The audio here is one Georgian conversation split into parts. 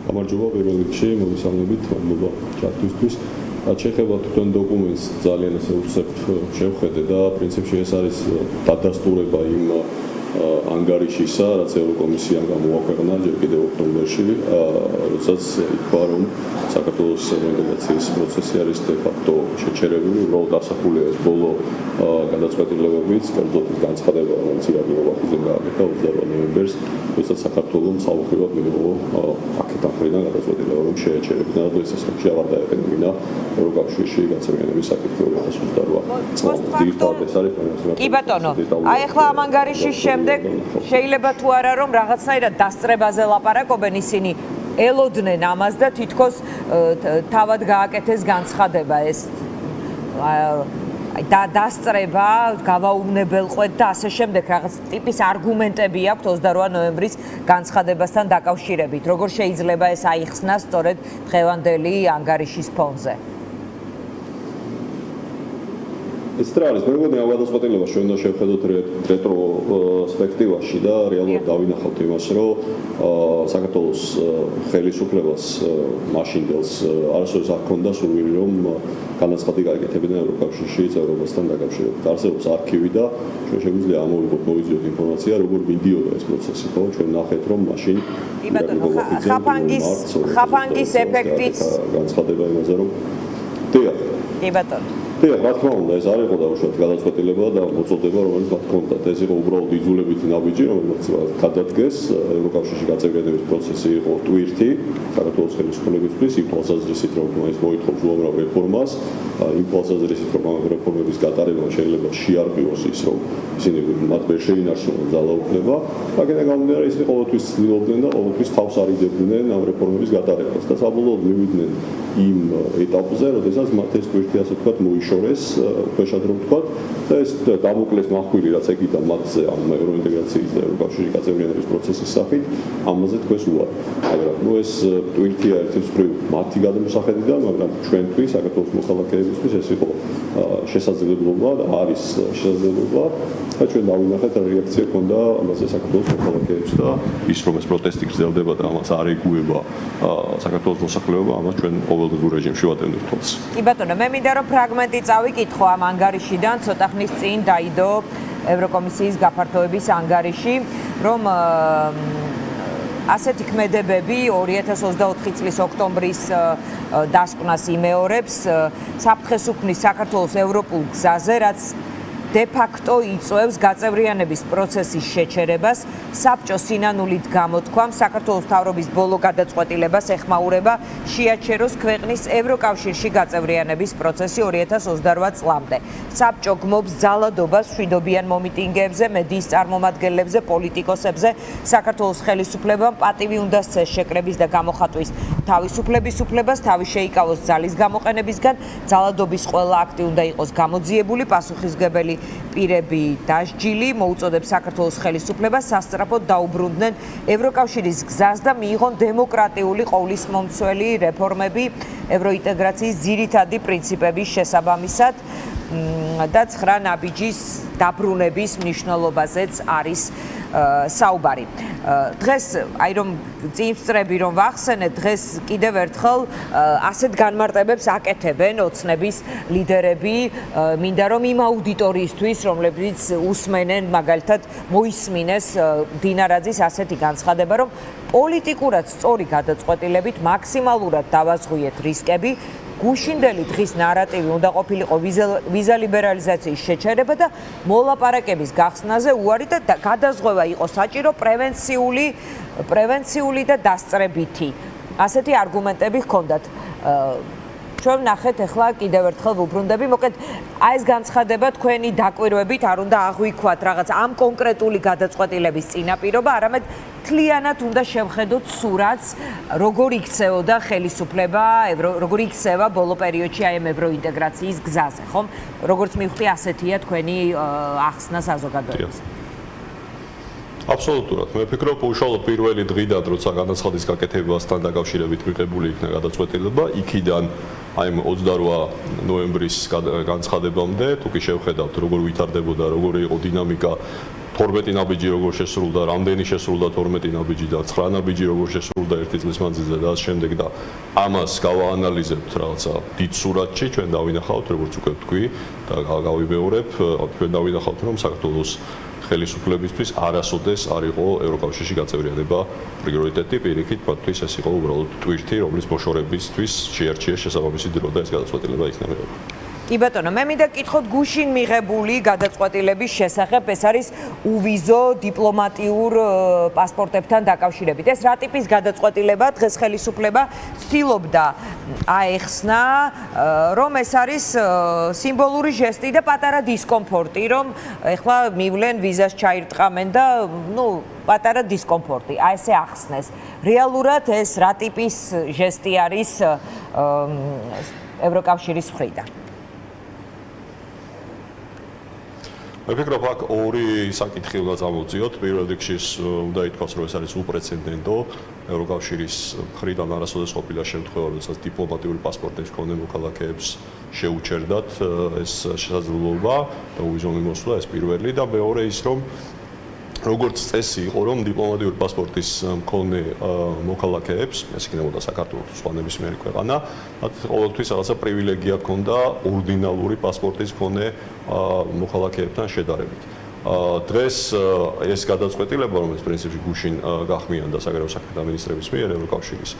გამარჯობა პირველ რიგში, მოგესალმებით, მადლობა ჩართვისთვის. Შეხება თვითონ დოკუმენტს ძალიან ასე უცებ შევხედე და პრინციპში ეს არის დადასტურება იმ ანგარიშისა, რაც ევროკომისიამ გამოაქვეყნა ჯერ კიდევ ოქტომბერში, როდესაც ითქვა, რომ საქართველოს ინტეგრაციის პროცესი არის de facto შეჩერებული, უბრალოდ ასახულია ეს ბოლო გადაწყვეტილებებიც, კერძოდ განცხადება, რომელიც ირაკლი ობახიძემ გააკეთა 28 ნოემბერს, როდესაც საქართველოს საუბრობად მიიღო აქედან მხრიდან გადაწყვეტილება, რომ შეეჩერებინა და ეს საკითხი აღარ დაეყენებინა ევროკავშირში გაწევრიანების საკითხი 2028. კი ბატონო, აი ახლა ამ ანგარიშის შემდეგ შეიძლება თუ არა რომ რაღაცნაირად დასწრებაზე ლაპარაკობენ ისინი ელოდნენ ამას და თითქოს თავად გააკეთეს განცხადება ეს და დასწრება, გავაუმნებელყვეთ და ასე შემდეგ რაღაც ტიპის არგუმენტები აქვთ 28 ნოემბრის განცხადებასთან დაკავშირებით. Როგორ შეიძლება ეს აიხსნას სწორედ დღევანდელი ანგარიშის ფონზე? ეს არის, მე მგონი ამ გადაწყვეტილებას ჩვენ უნდა შევხედოთ რეტროსპექტივაში და რეალურად დავინახავთ იმას, რომ საქართველოს ხელისუფლებას მაშინდელს არასოდეს არ ჰქონდა სურვილი, რომ განაცხადი გაეკეთებინა ევროკავშირში წევრობასთან დაკავშირებით. არსებობს არქივი და ჩვენ შეგვიძლია ამოვიღოთ მოვიზიოთ ინფორმაცია, როგორ მიდიოდა ეს პროცესი, ხო? ჩვენ ნახეთ, რომ მაშინ ხაფანგის ეფექტიც განცხადება იმაზე, რომ დიახ. კი ბატონო. რა თქმა უნდა, ეს არ იყო დაუშვათ გადაწყვეტილება და მოწოდება, რომელიც მათ ჰქონდათ. ეს იყო უბრალოდ იძულებითი ნაბიჯი, რომელიც გადადგეს. ევროკავშირში გაწევრიანების პროცესი იყო ტვირთი საქართველოს ხელისუფლებისთვის, იმ თვალსაზრისით, რომ ეს მოითხოვს უამრავ რეფორმას, იმ თვალსაზრისით, რომ ამ რეფორმების გატარება შეიძლება შეარყიოს ის, რომ ისინი მათ ვერ შეინარჩუნონ ძალაუფლება, აქედან გამომდინარე, ისინი ყოველთვის ცდილობდნენ და ყოველთვის თავს არიდებდნენ ამ რეფორმების გატარებას და საბოლოოდ მივიდნენ იმ ეტაპზე, როდესაც მათ ეს ტვირთი ასე ვთქვათ მოიშორეს, უხეშად რომ ვთქვათ, და ეს დამოკლეს მახვილი, რაც ეკიდა მათზე ამ ევროინტეგრაციის და ევროკავშირში გაწევრიანების პროცესის სახით, ამაზე თქვეს უარი. მაგრამ ეს ტვირთია ერთის მხრივ მათი გადამოსახედიდან, მაგრამ ჩვენთვის, საქართველოს მოქალაქეებისთვის ეს იყო შესაძლებლობა და არის შესაძლებლობა და ჩვენ დავინახეთ რა რეაქცია ჰქონდა ამაზე საქართველოს მოქალაქეებს და ის რომ ეს პროტესტი გრძელდება და ამას არ ეგუება საქართველოს მოსახლეობა, ამას ჩვენ ყოველდღიურ რეჟიმში ვატევდით თვალს. კი ბატონო, მე მინდა რომ ფრაგმენტი წავიკითხო ამ ანგარიშიდან, ცოტა ხნის წინ დაიდო ევროკომისიის გაფართოების ანგარიში, რომ ასეთი ქმედებები 2024 წლის ოქტომბრის დასკვნას იმეორებს საფრთხეს უქმნის საქართველოს ევროპულ გზაზე, რაც de facto იწვევს გაწევრიანების პროცესის შეჩერებას, საბჭოს სინანულით გამოთქვამ საქართველოს მთავრობის ბოლო გადაწყვეტილებას ეხმაურება შეაჩეროს ქვეყნის ევროკავშირში გაწევრიანების პროცესი 2028 წლამდე. საბჭო გმობს ძალადობას მშვიდობიან მომიტინგეებზე, მედიის წარმომადგენლებზე, პოლიტიკოსებზე, საქართველოს ხელისუფლებამ პატივი უნდა სცეს შეკრების და გამოხატვის თავისუფლების უფლებას, თავი შეიკავოს ძალის გამოყენებისგან, ძალადობის ყველა აქტი უნდა იყოს გამოძიებული, პასუხისმგებელი პირები დასჯილი, მოუწოდებს საქართველოს ხელისუფლებას სასწრაფოდ დაუბრუნდნენ ევროკავშირის გზას და მიიღონ დემოკრატიული ყოვლისმომცველი რეფორმები ევროინტეგრაციის ძირითადი პრინციპების შესაბამისად და 9 ნაბიჯის დაბრუნების მნიშვნელობაზეც არის საუბარი. დღეს აი რომ წინსწრები რომ ვახსენეთ, დღეს კიდევ ერთხელ ასეთ განმარტებებს აკეთებენ ოცნების ლიდერები, მინდა რომ იმ აუდიტორიისთვის, რომლებიც უსმენენ, მაგალითად მოისმინეს დინარაძის ასეთი განცხადება, რომ პოლიტიკურად სწორი გადაწყვეტილებით მაქსიმალურად დავაზღვიეთ რისკები, გუშინდელი დღის ნარატივი უნდა ყოფილიყო ვიზა ლიბერალიზაციის შეჩერება და მოლაპარაკების გახსნაზე უარი და გადაზღვევა იყო საჭირო პრევენციული და დასწრებითი. ასეთი არგუმენტები ჰქონდათ. ჩვენ ნახეთ ახლა კიდევ ერთხელ ვუბრუნდები, მოკლედ აი ეს განცხადება თქვენი დაკვირვებით არ უნდა აღვიქვათ რაღაც ამ კონკრეტული გადაწყვეტილების წინაპირობა, არამედ მთლიანად უნდა შევხედოთ სურათს, როგორ იქცეოდა ხელისუფლება, როგორ იქცევა ბოლო პერიოდში აი ამ ევროინტეგრაციის გზაზე, ხომ? როგორც მივხვდი, ასეთია თქვენი ახსნა საზოგადოებას. აბსოლუტურად. მე ვფიქრობ, უშუალოდ პირველი დღიდან, როცა განაცხადის გაკეთებასთან დაკავშირებით მიღებული იქნა გადაწყვეტილება, იქიდან აი 28 ნოემბრის განცხადებამდე, თუ კი შევხედავთ, როგორ ვითარდებოდა, როგორი იყო დინამიკა 12 ნაბიჯი როგორ შესრულდა, რამდენი შესრულდა 12 ნაბიჯი და 9 ნაბიჯი როგორ შესრულდა ერთი წლის მანძილზე და ამ შემდეგ და ამას გავაანალიზებთ რაღაცა დიდ სურათში, ჩვენ დავინახავთ, როგორც უკვე ვთქვი და გავიმეორებ, ჩვენ დავინახავთ, რომ საქართველოს ხელისუფლებისთვის არასოდეს არ იყო ევროკავშირში გაწევრიანება პრიორიტეტი, პირიქით, მათთვის ეს იყო უბრალოდ ტვირთი, რომლის მოშორებისთვის შეარჩიეს შესაბამისი დრო და ეს გადაწყვეტილება იქნა მეორე. კი ბატონო, მე მინდა გკითხოთ გუშინ მიღებული გადაწყვეტილების შესახებ, ეს არის უვიზო დიპლომატიურ პასპორტებთან დაკავშირებით. ეს რა ტიპის გადაწყვეტილება დღეს ხელისუფლება ცდილობდა აეხსნა, რომ ეს არის სიმბოლური ჟესტი და პატარა დისკომფორტი, რომ ეხლა მივლენ ვიზას ჩაირტყამენ და პატარა დისკომფორტი, ესე ახსნეს. რეალურად ეს რა ტიპის ჟესტი არის ევროკავშირის მხრიდან? მე ვფიქრობ, აქ ორი საკითხი უნდა წამოვწიოთ. პირველ რიგში უნდა ითქვას, რომ ეს არის უპრეცედენტო. ევროკავშირის მხრიდან არასოდეს ყოფილა შემთხვევა, როდესაც დიპლომატიური პასპორტის მქონე მოქალაქეებს შეუჩერდათ ეს შესაძლებლობა და უვიზო მიმოსვლა, ეს პირველი და მეორე ის, რომ როგორც წესი იყო, რომ დიპლომატიური პასპორტის მქონე მოქალაქეებს, ეს იქნებოდა საქართველოს სხვა ნებისმიერი ქვეყანა, მათ ყოველთვის რაღაცა პრივილეგია ჰქონდა ორდინალური პასპორტის მქონე მოქალაქეებთან შედარებით. დღეს ეს გადაწყვეტილება, რომელიც პრინციპში გუშინ გახმიანდა საგარეო საქმეთა მინისტრების მიერ ევროკავშირის,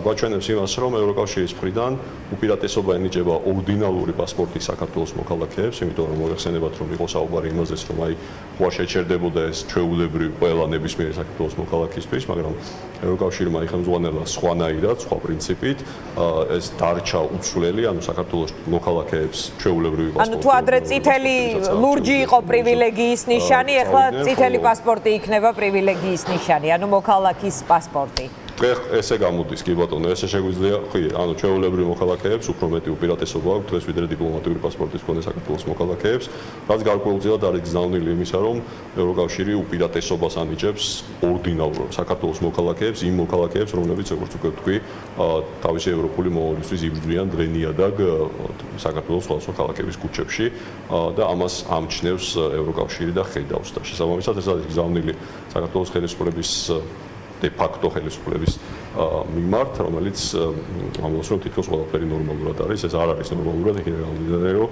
გვაჩვენებს იმას, რომ ევროკავშირის მხრიდან უპირატესობა ენიჭება ორდინალური პასპორტის საქართველოს მოქალაქეებს, იმიტომ რომ მოიხსენებათ, რომ იყო საუბარი იმაზეც, რომ აი ხوار შეჩერდებოდა ეს ჩვეულებრივი ყველა ნებისმიერი საქართველოს მოქალაქისთვის, მაგრამ ევროკავშირმა იხელმძღვანელა სხვანაირად, სხვა პრინციპით, ეს დარჩა უცვლელი, ანუ საქართველოს მოქალაქეებს ჩვეულებრივი პასპორტი. ანუ თუ ადრე წითელი ლურჯი იყო პრივილეგიის ნიშანი, ეხლა წითელი პასპორტი იქნება პრივილეგიის ნიშანი, ანუ მოქალაქის პასპორტი. ესე გამოდის, კი ბატონო, ესე შეგვიძლია, ხო, ანუ ჩვეულებრივი მოქალაქეებს უფრო მეტი უპირატესობა აქვს დღეს ვიდრე დიპლომატიური პასპორტის მქონე საქართველოს მოქალაქეებს, რაც გარკვეულწილად არის გზავნილი იმისა, რომ ევროკავშირი უპირატესობას ანიჭებს ორდინალურ საქართველოს მოქალაქეებს, იმ მოქალაქეებს, რომლებიც როგორც უკვე ვთქვი, თავისი ევროპული მოვალისთვის იბრძვიან დღენიადაგ საქართველოს სხვადასხვა ქალაქების ქუჩებში და ამას ამჩნევს ევროკავშირი და ხედავს და შესაბამისად ეს არის გზავნილი საქართველოს ხელისუფლების de facto ხელისუფლების მიმართ, რომელიც ამბობს, რომ თითქოს ყველაფერი ნორმალურად არის, ეს არ არის ნორმალურად, იქნება გამომდინარე, რომ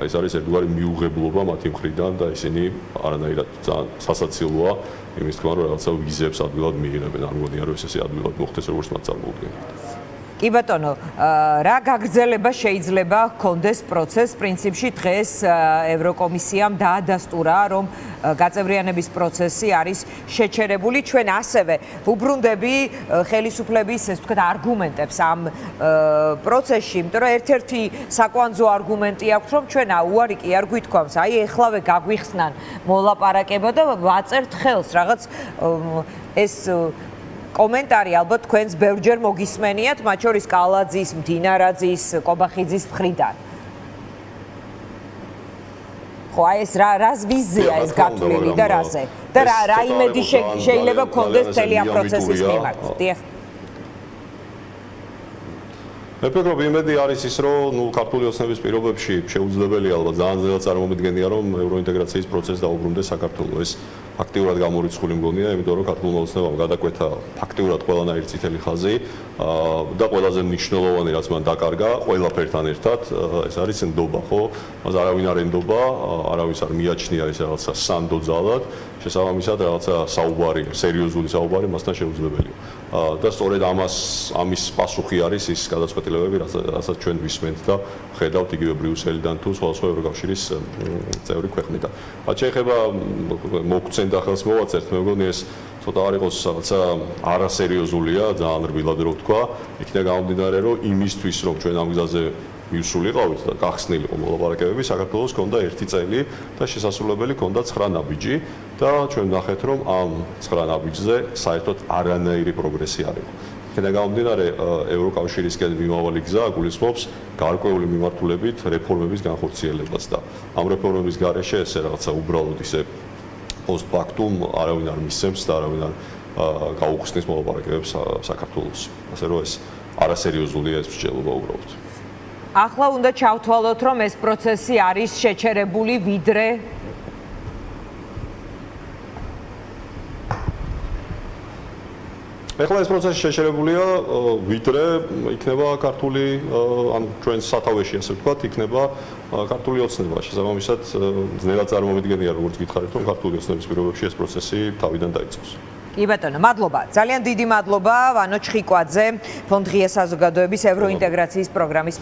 ეს არის ერთგვარი მიუღებლობა მათი მხრიდან და ისინი არანაირად ძალიან სასაცილოა იმის თქმა, რომ რაღაცა ვიზებს ადვილად მიიღებენ, არ მგონია, რომ ეს ადვილად მოხდეს, როგორც მათ წარმოუდგენლად. კი ბატონო, რა გაგრძელება შეიძლება ჰქონდეს პროცესს? პრინციპში დღეს ევროკომისიამ დაადასტურა, რომ გაწევრიანების პროცესი არის შეჩერებული. ჩვენ ასევე ვუბრუნდები ხელისუფლების, ეს ვთქვათ, არგუმენტებს ამ პროცესში, იმიტომ რომ ერთ-ერთი საკვანძო არგუმენტი აქვს, რომ ჩვენ უარი კი არ გვითქვამს, აი ეხლავე გაგვიხსნან მოლაპარაკება და ვაწერთ ხელს რაღაც ეს კომენტარი ალბათ თქვენს ბევრჯერ მოგისმენიათ, მათ შორის კალაძის, მდინარაძის, კობახიძის მხრიდან. ხო, აი ეს რას ვიზია ეს გათვლილი და რაზე? და რა იმედი შეიძლება გქონდეს მთელი ამ პროცესის მიმართ? დიახ. მე ვფიქრობ, იმედი არის ის, რომ ქართული ოცნების პირობებში შეუძლებელია ალბათ ძალიან ძნელად წარმომიდგენია, რომ ევროინტეგრაციის პროცესს დაუბრუნდეს საქართველოს. ეს ფაქტიურად გამორიცხული მგონია, იმიტომ რომ ქართულმა ოცნებამ გადაკვეთა ფაქტიურად ყველანაირი წითელი ხაზი და ყველაზე მნიშვნელოვანი, რაც მან დაკარგა ყველაფერთან ერთად, ეს არის ნდობა, ხო? მას არავინ არ ენდობა, არავის არ მიაჩნია ეს რაღაცა სანდო ძალად, შესაბამისად რაღაცა საუბარი, სერიოზული საუბარი მასთან შეუძლებელია. და სწორედ ამის პასუხი არის ის გადაწყვეტილებები, რასაც ჩვენ ვისმენთ და ხედავთ იგივე ბრიუსელიდან თუ სხვადასხვა ევროკავშირის წევრი ქვეყნიდან. რაც შეეხება მოგცენ და ხელს მოვაწერთ, მე მგონი ეს ცოტა არ იყოს რაღაცა არასერიოზულია, ძალიან რბილად რო ვთქვა, იქნება გამომდინარე, რომ იმისთვის, რომ ჩვენ ამ გზაზე მივსულიყავით და გახსნილიყო მოლაპარაკებები, საქართველოს ჰქონდა 1 წელი და შესასრულებელი ჰქონდა 9 ნაბიჯი და ჩვენ ვნახეთ, რომ ამ 9 ნაბიჯზე საერთოდ არანაირი პროგრესი არ იყო. იქნება გამომდინარე, ევროკავშირისკენ მიმავალი გზა გულისხმობს გარკვეული მიმართულებით რეფორმების განხორციელებას და ამ რეფორმების გარეშე ესე რაღაცა უბრალოდ ისე პოსტფაქტუმ არავინ არ მისცემს და არავინ არ გაუხსნის მოლაპარაკებებს საქართველოს. ასე რომ ეს არასერიოზულია ეს მსჯელობა უბრალოდ. ახლა უნდა ჩავთვალოთ, რომ ეს პროცესი არის შეჩერებული ვიდრე ეხლა ეს პროცესი შეშერებულია, ვიდრე იქნება ქართული ან ჩვენს სათავეში ასე ვთქვათ, იქნება ქართული ოცნება. შესაბამისად, ძნელად წარმომიდგენია, როგორც გითხარით, რომ ქართული ოცნების პირობებში ეს პროცესი თავიდან დაიწყოს. კი ბატონო, მადლობა. ძალიან დიდი მადლობა ვანო ჩხიკვაძე, ფონდ ღია საზოგადოების ევროინტეგრაციის პროგრამის